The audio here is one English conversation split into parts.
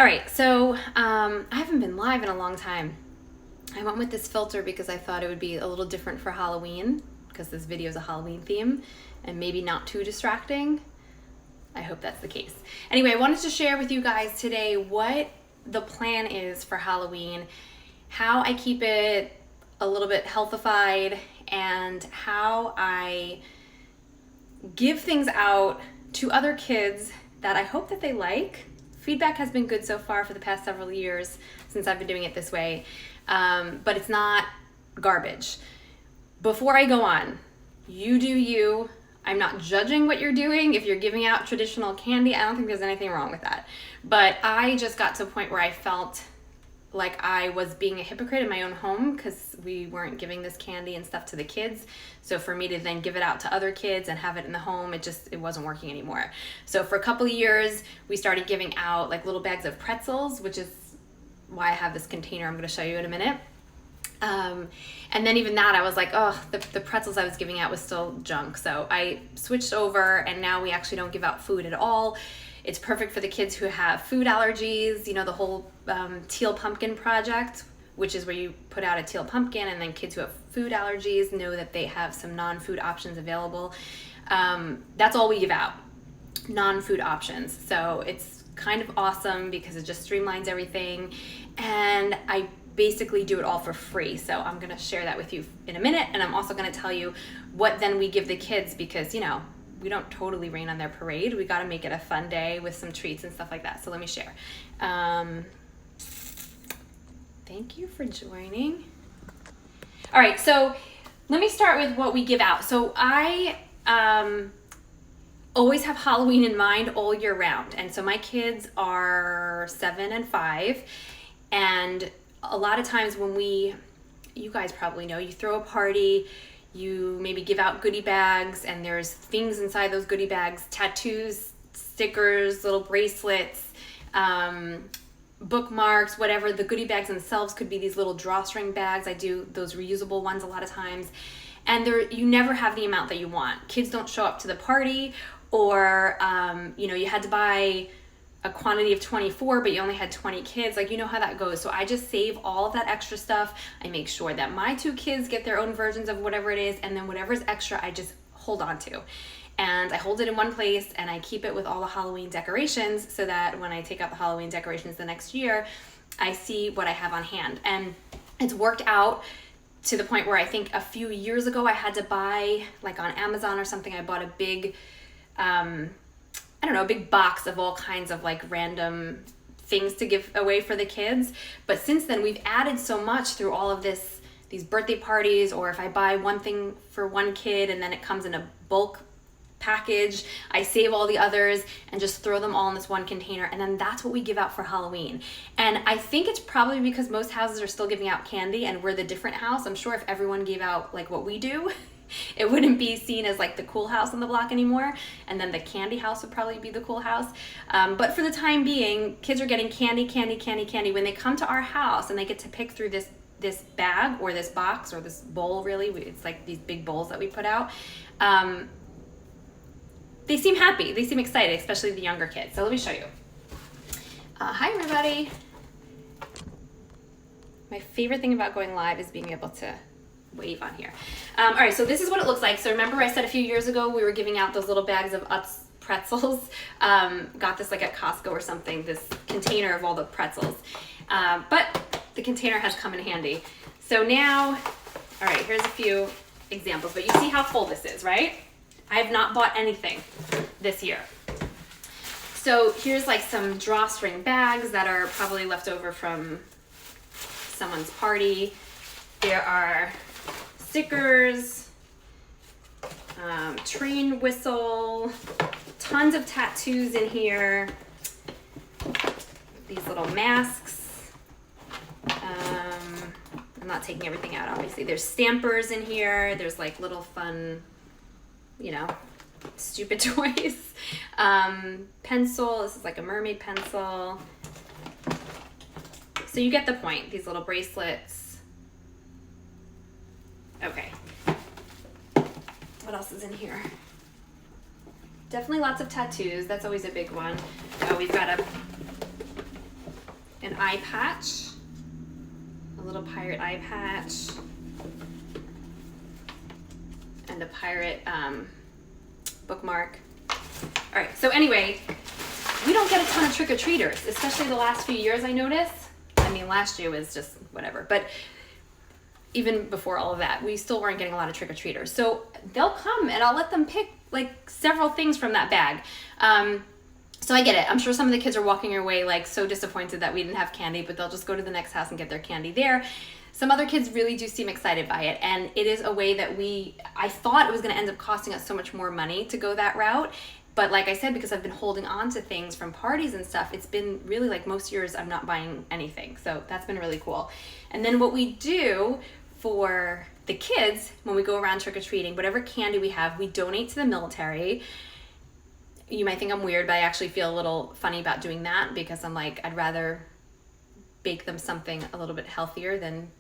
All right, so I haven't been live in a long time. I went with this filter because I thought it would be a little different for Halloween, because this video is a Halloween theme, and maybe not too distracting. I hope that's the case. Anyway, I wanted to share with you guys today what the plan is for Halloween, how I keep it a little bit healthified, and how I give things out to other kids that I hope that they like. Feedback has been good so far for the past several years since I've been doing it this way, but it's not garbage. Before I go on, you do you. I'm not judging what you're doing. If you're giving out traditional candy, I don't think there's anything wrong with that. But I just got to a point where I felt like I was being a hypocrite in my own home because we weren't giving this candy and stuff to the kids. So for me to then give it out to other kids and have it in the home, it wasn't working anymore. So for a couple of years, we started giving out like little bags of pretzels, which is why I have this container I'm going to show you in a minute. And then even that, I was like, oh, the pretzels I was giving out was still junk. So I switched over, and now we actually don't give out food at all. It's perfect for the kids who have food allergies, you know, the whole teal pumpkin project, which is where you put out a teal pumpkin, and then kids who have food allergies know that they have some non-food options available. That's all we give out, non-food options. So it's kind of awesome because it just streamlines everything, and I basically do it all for free. So I'm going to share that with you in a minute, and I'm also going to tell you what then we give the kids because, you know, we don't totally rain on their parade. We got to make it a fun day with some treats and stuff like that. So let me share. Thank you for joining. All right, so let me start with what we give out. So I always have Halloween in mind all year round. And so my kids are 7 and 5. And a lot of times when you guys probably know, you throw a party, you maybe give out goodie bags, and there's things inside those goodie bags, tattoos, stickers, little bracelets, bookmarks, whatever. The goodie bags themselves could be these little drawstring bags. I do those reusable ones a lot of times. And you never have the amount that you want. Kids don't show up to the party, or you had to buy a quantity of 24, but you only had 20 kids. Like, you know how that goes. So I just save all of that extra stuff. I make sure that my 2 kids get their own versions of whatever it is, and then whatever's extra, I just hold on to. And I hold it in one place, and I keep it with all the Halloween decorations so that when I take out the Halloween decorations the next year, I see what I have on hand. And it's worked out to the point where I think a few years ago I had to buy, like on Amazon or something, I bought a big, a big box of all kinds of like random things to give away for the kids. But since then, we've added so much through all of these birthday parties, or if I buy one thing for one kid and then it comes in a bulk package, I save all the others and just throw them all in this one container, and then that's what we give out for Halloween. And I think it's probably because most houses are still giving out candy and we're the different house. I'm sure if everyone gave out like what we do, it wouldn't be seen as like the cool house on the block anymore, and then the candy house would probably be the cool house. But for the time being, kids are getting candy. When they come to our house and they get to pick through this bag or this box or this bowl, really, it's like these big bowls that we put out, they seem happy, they seem excited, especially the younger kids. So let me show you. Hi everybody. My favorite thing about going live is being able to wave on here. All right, so this is what it looks like. So remember I said a few years ago we were giving out those little bags of Utz pretzels. Got this like at Costco or something, this container of all the pretzels. But the container has come in handy. So now, all right, here's a few examples, but you see how full this is, right? I have not bought anything this year. So here's like some drawstring bags that are probably left over from someone's party. There are stickers, train whistle, tons of tattoos in here, these little masks. I'm not taking everything out, obviously. There's stampers in here. There's like little fun, stupid toys. Pencil, this is like a mermaid pencil. So you get the point, these little bracelets. Okay. What else is in here? Definitely lots of tattoos. That's always a big one. Oh, we've got eye patch. A little pirate eye patch. And a pirate bookmark. All right, so anyway, we don't get a ton of trick-or-treaters, especially the last few years, I noticed. I mean, last year was just whatever, but even before all of that, we still weren't getting a lot of trick-or-treaters. So they'll come and I'll let them pick like several things from that bag. So I get it. I'm sure some of the kids are walking away like so disappointed that we didn't have candy, but they'll just go to the next house and get their candy there. Some other kids really do seem excited by it, and it is a way that I thought it was going to end up costing us so much more money to go that route. But like I said, because I've been holding on to things from parties and stuff, it's been really like most years I'm not buying anything. So that's been really cool. And then what we do for the kids when we go around trick-or-treating, whatever candy we have, we donate to the military. You might think I'm weird, but I actually feel a little funny about doing that because I'm like, I'd rather bake them something a little bit healthier than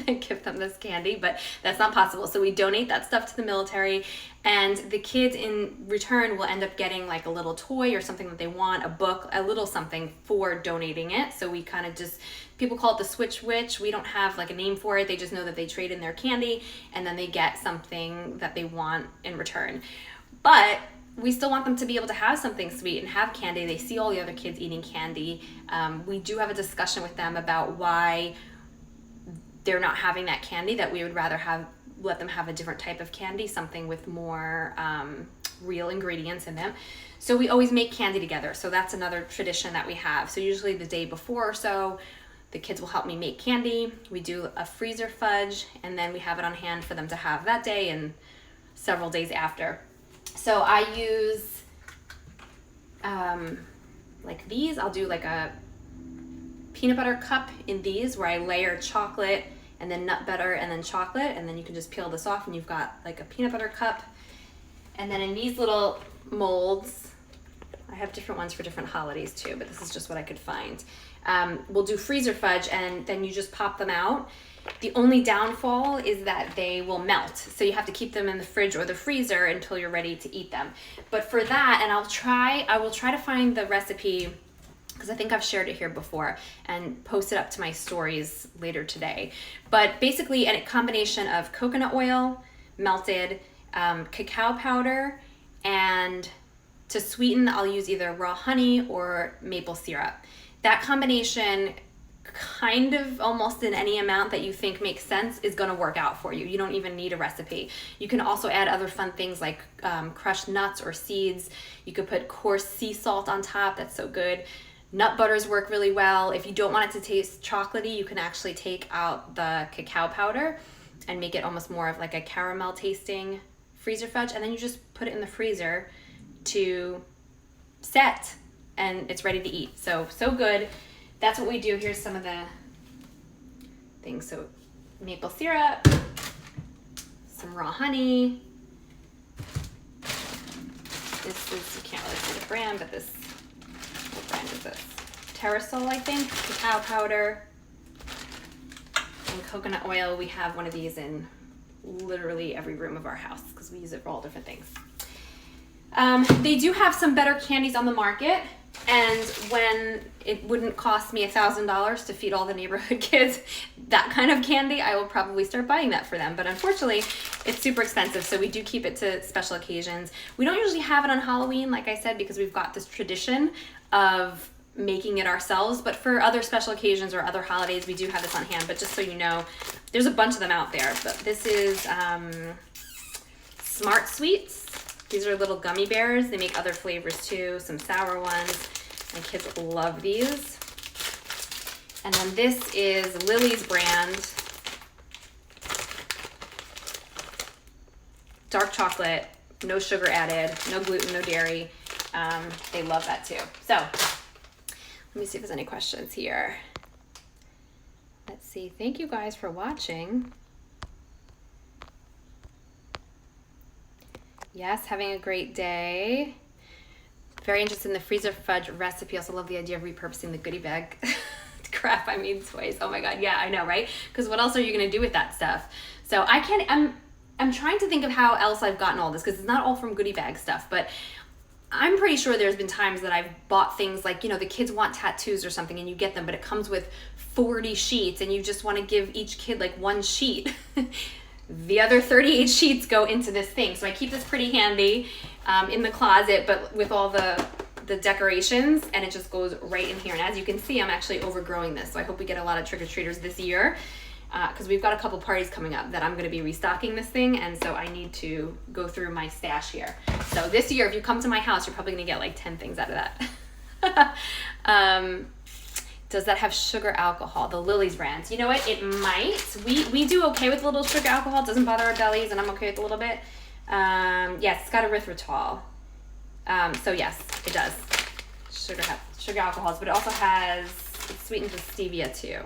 give them this candy, but that's not possible. So we donate that stuff to the military, and the kids in return will end up getting like a little toy or something that they want, a book, a little something for donating it. So we kind of just, people call it the switch witch. We don't have like a name for it. They just know that they trade in their candy and then they get something that they want in return. But we still want them to be able to have something sweet and have candy. They see all the other kids eating candy. We do have a discussion with them about why they're not having that candy, that we would rather let them have a different type of candy, something with more real ingredients in them. So we always make candy together. So that's another tradition that we have. So usually the day before or so, the kids will help me make candy. We do a freezer fudge, and then we have it on hand for them to have that day and several days after. So I use like these. I'll do like a peanut butter cup in these where I layer chocolate and then nut butter and then chocolate, and then you can just peel this off and you've got like a peanut butter cup. And then in these little molds, I have different ones for different holidays too, but this is just what I could find. We'll do freezer fudge, and then you just pop them out. The only downfall is that they will melt, so you have to keep them in the fridge or the freezer until you're ready to eat them. But for that, and I will try to find the recipe, because I think I've shared it here before, and post it up to my stories later today. But basically a combination of coconut oil, melted, cacao powder, and to sweeten, I'll use either raw honey or maple syrup. That combination, kind of almost in any amount that you think makes sense, is going to work out for you. You don't even need a recipe. You can also add other fun things like crushed nuts or seeds. You could put coarse sea salt on top. That's so good. Nut butters work really well. If you don't want it to taste chocolatey, you can actually take out the cacao powder and make it almost more of like a caramel tasting freezer fudge, and then you just put it in the freezer to set, and it's ready to eat. So good. That's what we do. Here's some of the things. So maple syrup, some raw honey. This is, you can't really see the brand, but this, what brand is this? Terrasol, I think. Cacao powder and coconut oil. We have one of these in literally every room of our house because we use it for all different things. They do have some better candies on the market, and when it wouldn't cost me $1,000 to feed all the neighborhood kids that kind of candy, I will probably start buying that for them. But unfortunately, it's super expensive, so we do keep it to special occasions. We don't usually have it on Halloween, like I said, because we've got this tradition of making it ourselves. But for other special occasions or other holidays, we do have this on hand. But just so you know, there's a bunch of them out there. But this is Smart Sweets. These are little gummy bears. They make other flavors too, some sour ones. My kids love these. And then this is Lily's brand. Dark chocolate, no sugar added, no gluten, no dairy. They love that too. So let me see if there's any questions here. Let's see. Thank you guys for watching. Yes, having a great day. Very interested in the freezer fudge recipe. Also love the idea of repurposing the goodie bag. Crap, I mean toys. Oh my God, yeah, I know, right? Because what else are you gonna do with that stuff? So I'm trying to think of how else I've gotten all this, because it's not all from goodie bag stuff, but I'm pretty sure there's been times that I've bought things like, the kids want tattoos or something and you get them, but it comes with 40 sheets and you just want to give each kid like one sheet. The other 38 sheets go into this thing. So I keep this pretty handy in the closet, but with all the decorations, and it just goes right in here. And as you can see, I'm actually overgrowing this. So I hope we get a lot of trick-or-treaters this year, because we've got a couple parties coming up that I'm going to be restocking this thing, and so I need to go through my stash here. So this year, if you come to my house, you're probably going to get like 10 things out of that. Does that have sugar alcohol? The Lily's brand. You know what? It might. We do okay with a little sugar alcohol. It doesn't bother our bellies, and I'm okay with a little bit. Yes, it's got erythritol. So yes, it does. Sugar alcohols, but it also has, it's sweetened with stevia too.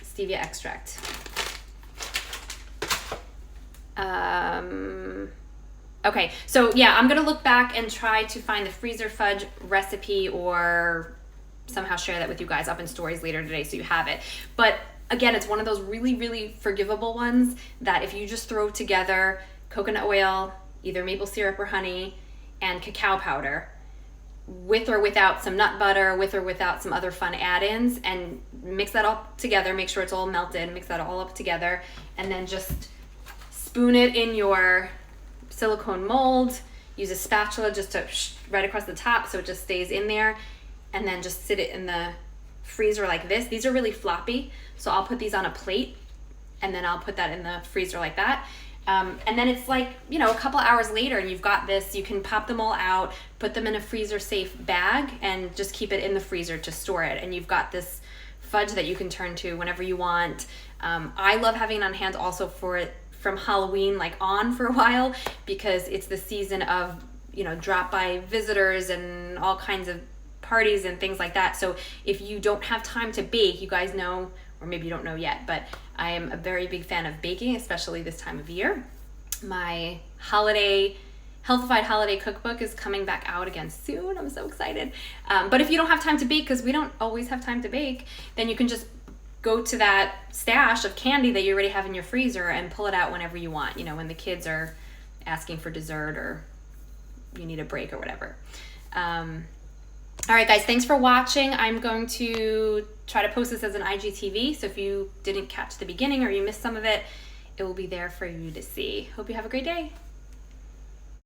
Stevia extract. Okay, so yeah, I'm gonna look back and try to find the freezer fudge recipe, or somehow share that with you guys up in stories later today so you have it. But again, it's one of those really, really forgivable ones that if you just throw together coconut oil, either maple syrup or honey, and cacao powder, with or without some nut butter, with or without some other fun add-ins, and mix that all together, make sure it's all melted, mix that all up together, and then just spoon it in your silicone mold, use a spatula just to right across the top so it just stays in there, and then just sit it in the freezer like this. These are really floppy, so I'll put these on a plate, and then I'll put that in the freezer like that. And then it's like, a couple hours later and you've got this, you can pop them all out, put them in a freezer safe bag, and just keep it in the freezer to store it. And you've got this fudge that you can turn to whenever you want. I love having it on hand also from Halloween, like on for a while, because it's the season of, drop by visitors and all kinds of parties and things like that. So if you don't have time to bake, you guys know, or maybe you don't know yet, but I am a very big fan of baking, especially this time of year. My Healthified holiday cookbook is coming back out again soon. I'm so excited. But if you don't have time to bake, because we don't always have time to bake, then you can just go to that stash of candy that you already have in your freezer and pull it out whenever you want, when the kids are asking for dessert or you need a break or whatever. All right, guys, thanks for watching. I'm going to try to post this as an IGTV, so if you didn't catch the beginning or you missed some of it, it will be there for you to see. Hope you have a great day.